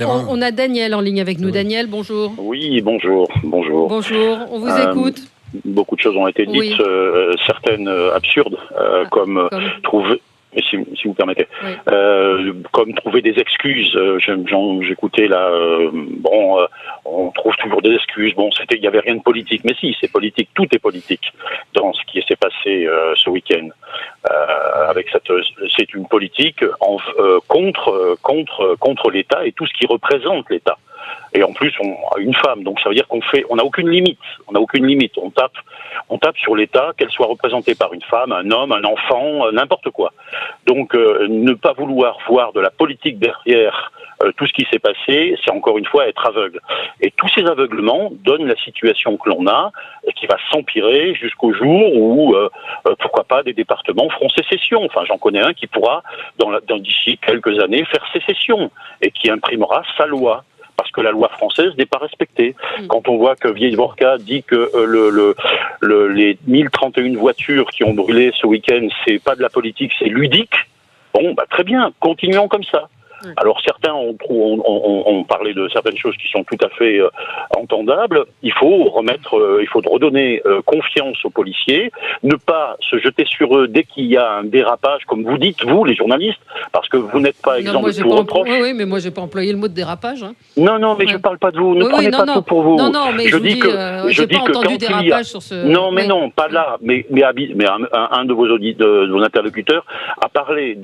On a Daniel en ligne avec nous. Daniel, bonjour. Oui, bonjour. Bonjour, on vous écoute. Beaucoup de choses ont été dites, certaines absurdes, comme trouver... Si vous permettez, comme trouver des excuses. J'écoutais là, on trouve toujours des excuses. Bon, il n'y avait rien de politique, mais si, c'est politique. Tout est politique dans ce qui s'est passé ce week-end. C'est une politique contre l'État et tout ce qui représente l'État. Et en plus, on a une femme, donc ça veut dire on n'a aucune limite. On tape sur l'État, qu'elle soit représentée par une femme, un homme, un enfant, n'importe quoi. Donc, ne pas vouloir voir de la politique derrière tout ce qui s'est passé, c'est encore une fois être aveugle. Et tous ces aveuglements donnent la situation que l'on a, qui va s'empirer jusqu'au jour où, pourquoi pas, des départements feront sécession. Enfin, j'en connais un qui pourra, d'ici quelques années, faire sécession et qui imprimera sa loi. Parce que la loi française n'est pas respectée. Quand on voit que Vieille Vorka dit que les 1031 voitures qui ont brûlé ce week-end, c'est pas de la politique, c'est ludique, bon, très bien, continuons comme ça. Alors certains ont parlé de certaines choses qui sont tout à fait entendables. Il faut redonner confiance aux policiers, ne pas se jeter sur eux dès qu'il y a un dérapage, comme vous dites, vous, les journalistes, parce que vous n'êtes pas exempt de tout reproche. Oui, mais moi j'ai pas employé le mot de dérapage. Hein. Non, mais je parle pas de vous. Ne prenez pas tout pour vous. Non, mais je dis que j'ai pas entendu dérapage sur ce. Non, pas là. Mais un de vos interlocuteurs a parlé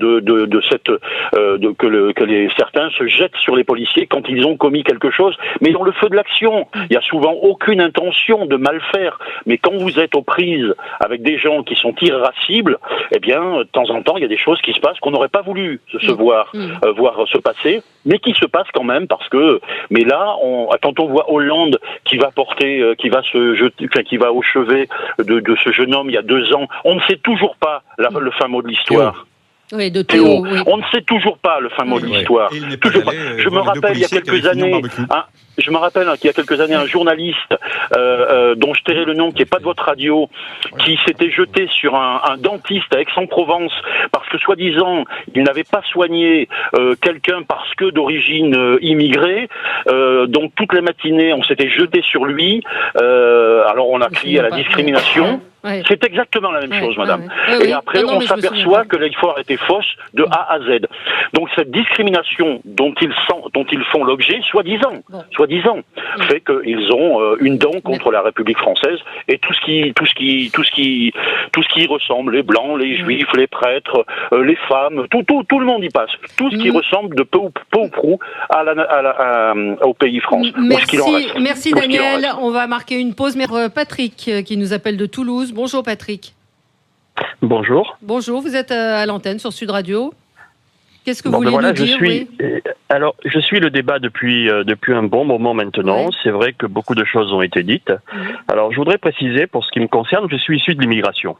que certains se jettent sur les policiers quand ils ont commis quelque chose, mais dans le feu de l'action. Il y a souvent aucune intention de mal faire. Mais quand vous êtes aux prises avec des gens qui sont irascibles, eh bien, de temps en temps, il y a des choses qui se passent qu'on n'aurait pas voulu voir se passer, mais qui se passent quand même parce que. Mais là, quand on voit Hollande qui va au chevet de ce jeune homme il y a 2 ans, on ne sait toujours pas le fin mot de l'histoire. Oui, de Théo. Oui. On ne sait toujours pas le fin mot de l'histoire. Je me rappelle il y a quelques années, un journaliste dont je tairai le nom, qui n'est pas de votre radio, qui s'était jeté sur un dentiste à Aix-en-Provence parce que soi-disant il n'avait pas soigné quelqu'un parce que d'origine immigrée. Donc toute la matinée on s'était jeté sur lui. Alors on a crié à la discrimination. Ouais. C'est exactement la même chose, madame. Et après, on s'aperçoit que l'effort était fausse de A à Z. Donc cette discrimination dont ils font l'objet, soi-disant, fait qu'ils ont une dent contre la République française et tout ce qui y ressemble, les blancs, les juifs, les prêtres, les femmes, tout le monde y passe. Tout ce qui ressemble de peu ou prou au pays France. Merci Daniel. On va marquer une pause. Mais Patrick qui nous appelle de Toulouse. Bonjour Patrick. Bonjour. Bonjour, vous êtes à l'antenne sur Sud Radio. Qu'est-ce que vous voulez nous dire Alors, je suis le débat depuis un bon moment maintenant. Ouais. C'est vrai que beaucoup de choses ont été dites. Alors, je voudrais préciser, pour ce qui me concerne, je suis issu de l'immigration.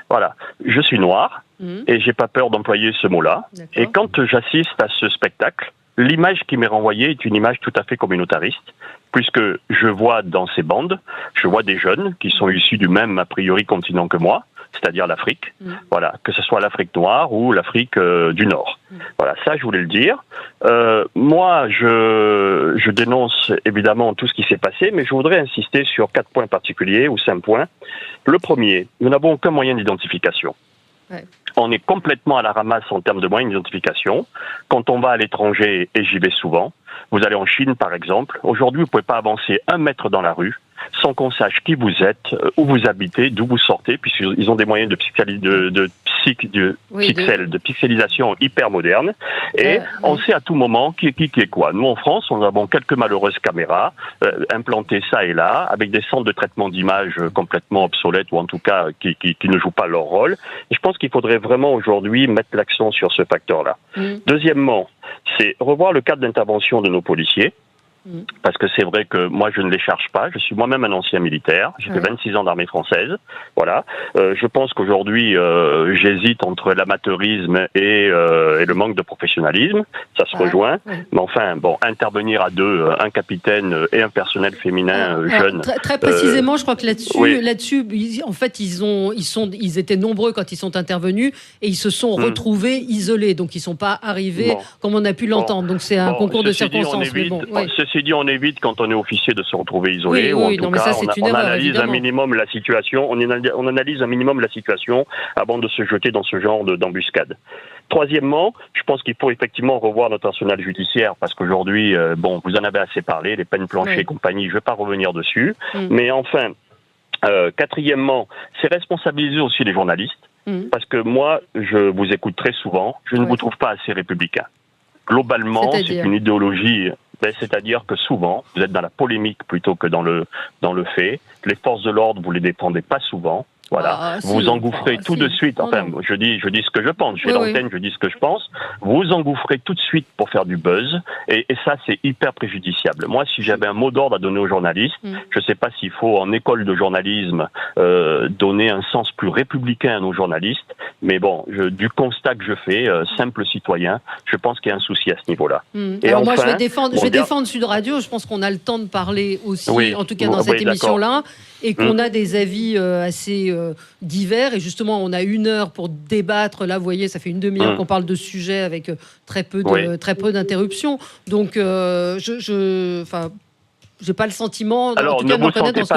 Voilà, je suis noir et j'ai pas peur d'employer ce mot-là. Et quand j'assiste à ce spectacle, l'image qui m'est renvoyée est une image tout à fait communautariste, puisque je vois dans ces bandes, je vois des jeunes qui sont issus du même, a priori, continent que moi, c'est-à-dire l'Afrique, voilà, que ce soit l'Afrique noire ou l'Afrique du Nord. Voilà, ça je voulais le dire. Moi, je dénonce évidemment tout ce qui s'est passé, mais je voudrais insister sur 4 points particuliers, ou 5 points. Le premier, nous n'avons aucun moyen d'identification. Ouais. On est complètement à la ramasse en termes de moyens d'identification. Quand on va à l'étranger, et j'y vais souvent, vous allez en Chine par exemple, aujourd'hui vous ne pouvez pas avancer 1 mètre dans la rue sans qu'on sache qui vous êtes, où vous habitez, d'où vous sortez, puisqu'ils ont des moyens de pixelisation hyper modernes. Et on sait à tout moment qui est quoi. Nous, en France, nous avons quelques malheureuses caméras implantées ça et là, avec des centres de traitement d'images complètement obsolètes, ou en tout cas qui ne jouent pas leur rôle. Et je pense qu'il faudrait vraiment aujourd'hui mettre l'accent sur ce facteur-là. Deuxièmement, c'est revoir le cadre d'intervention de nos policiers. Parce que c'est vrai que moi, je ne les charge pas. Je suis moi-même un ancien militaire. J'ai fait 26 ans d'armée française. Voilà. Je pense qu'aujourd'hui, j'hésite entre l'amateurisme et le manque de professionnalisme. Ça se rejoint. Mais enfin, bon, intervenir à deux, un capitaine et un personnel féminin jeune. Très précisément, je crois que là-dessus, en fait, ils étaient nombreux quand ils sont intervenus et ils se sont retrouvés isolés. Donc, ils ne sont pas arrivés comme on a pu l'entendre. Donc, c'est un concours de circonstances. Ceci dit, on évite quand on est officier de se retrouver isolé. On analyse un minimum la situation. On analyse un minimum la situation avant de se jeter dans ce genre d'embuscade. Troisièmement, je pense qu'il faut effectivement revoir notre arsenal judiciaire parce qu'aujourd'hui, vous en avez assez parlé, les peines planchées et compagnie. Je ne vais pas revenir dessus. Mais enfin, quatrièmement, c'est responsabiliser aussi les journalistes. Parce que moi, je vous écoute très souvent. Je ne vous trouve pas assez républicain. Globalement, c'est une idéologie. C'est-à-dire que souvent, vous êtes dans la polémique plutôt que dans le fait. Les forces de l'ordre, vous les défendez pas souvent. Voilà, vous engouffrez tout de suite. Enfin, je dis ce que je pense. Je fais l'antenne, je dis ce que je pense. Vous engouffrez tout de suite pour faire du buzz, et ça, c'est hyper préjudiciable. Moi, si j'avais un mot d'ordre à donner aux journalistes, je sais pas s'il faut en école de journalisme donner un sens plus républicain à nos journalistes, mais bon, du constat que je fais, simple citoyen, je pense qu'il y a un souci à ce niveau-là. Et alors moi, je vais défendre Sud Radio. Je pense qu'on a le temps de parler aussi, en tout cas dans cette émission-là, et qu'on a des avis assez divers, et justement on a 1 heure pour débattre. Là, vous voyez, ça fait une demi-heure qu'on parle de sujets avec très peu d'interruptions. Donc j'ai pas le sentiment. Alors, ne vous sentez pas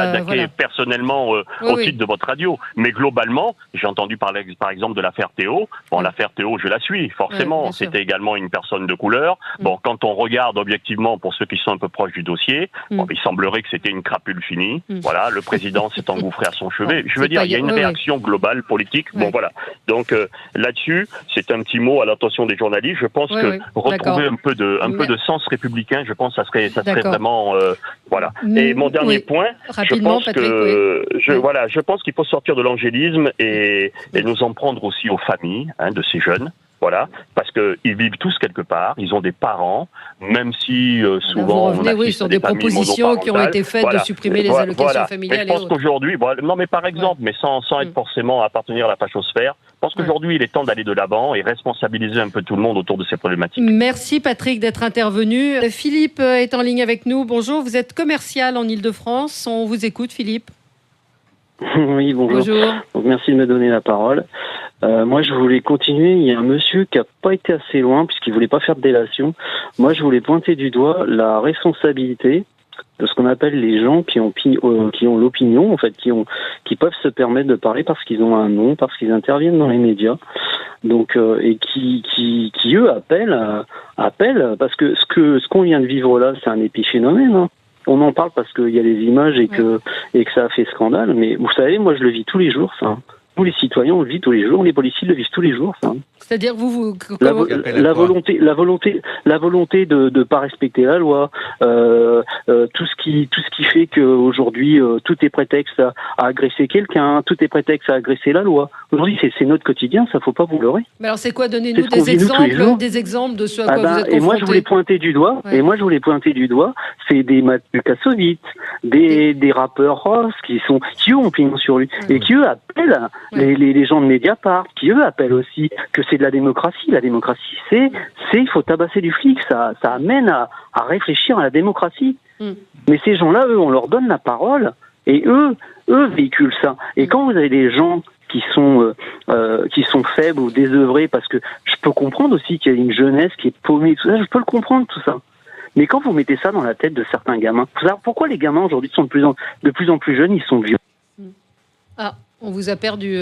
attaqué, personnellement au titre de votre radio. Mais globalement, j'ai entendu parler, par exemple, de l'affaire Théo. Bon, l'affaire Théo, je la suis, forcément. C'était également une personne de couleur. Bon, quand on regarde objectivement, pour ceux qui sont un peu proches du dossier, il semblerait que c'était une crapule finie. Voilà, le président s'est engouffré à son chevet. Je veux dire, il y a une réaction globale, politique. Bon, voilà. Donc, là-dessus, c'est un petit mot à l'attention des journalistes. Je pense que retrouver un peu de sens républicain, je pense que ça serait vraiment voilà. Et mon dernier point, je pense qu'il faut sortir de l'angélisme et nous en prendre aussi aux familles de ces jeunes. Voilà, parce que ils vivent tous quelque part, ils ont des parents, même si souvent on assiste sur des propositions qui ont été faites de supprimer les allocations familiales. Mais je pense qu'aujourd'hui, mais par exemple, mais sans être forcément appartenir à la fachosphère, je pense qu'aujourd'hui il est temps d'aller de l'avant et responsabiliser un peu tout le monde autour de ces problématiques. Merci Patrick d'être intervenu. Philippe est en ligne avec nous. Bonjour, vous êtes commercial en Ile-de-France. On vous écoute, Philippe. Oui, bonjour. Donc, merci de me donner la parole. Moi, je voulais continuer. Il y a un monsieur qui n'a pas été assez loin puisqu'il voulait pas faire de délation. Moi, je voulais pointer du doigt la responsabilité de ce qu'on appelle les gens qui ont l'opinion, en fait, qui peuvent se permettre de parler parce qu'ils ont un nom, parce qu'ils interviennent dans les médias. Donc, et qui eux appellent, parce que ce qu'on vient de vivre là, c'est un épiphénomène, hein. On en parle parce qu'il y a les images et que ça a fait scandale. Mais vous savez, moi, je le vis tous les jours, ça. Nous, les citoyens, on le vit tous les jours. Les policiers le vivent tous les jours, ça. C'est-à-dire, la volonté de pas respecter la loi, tout ce qui fait qu'aujourd'hui, tout est prétexte à agresser quelqu'un, tout est prétexte à agresser la loi. Aujourd'hui, c'est notre quotidien, ça faut pas vous leurrer. Mais alors, c'est quoi? Donnez-nous des exemples de ce à quoi vous êtes confrontés. Et moi, je voulais pointer du doigt, c'est des Mathieu Kassovitz, des rappeurs Ross qui eux ont pignon sur lui, et qui eux appellent les gens de Mediapart, qui eux appellent aussi que c'est de la démocratie. La démocratie, il faut tabasser du flic, ça amène à réfléchir à la démocratie. Mais ces gens-là, eux, on leur donne la parole, et eux véhiculent ça. Et quand vous avez des gens qui sont faibles ou désœuvrés, parce que je peux comprendre aussi qu'il y a une jeunesse qui est paumée, tout ça, je peux le comprendre, tout ça. Mais quand vous mettez ça dans la tête de certains gamins, vous savez pourquoi les gamins aujourd'hui sont de plus en plus jeunes, ils sont vieux. Ah, on vous a perdu.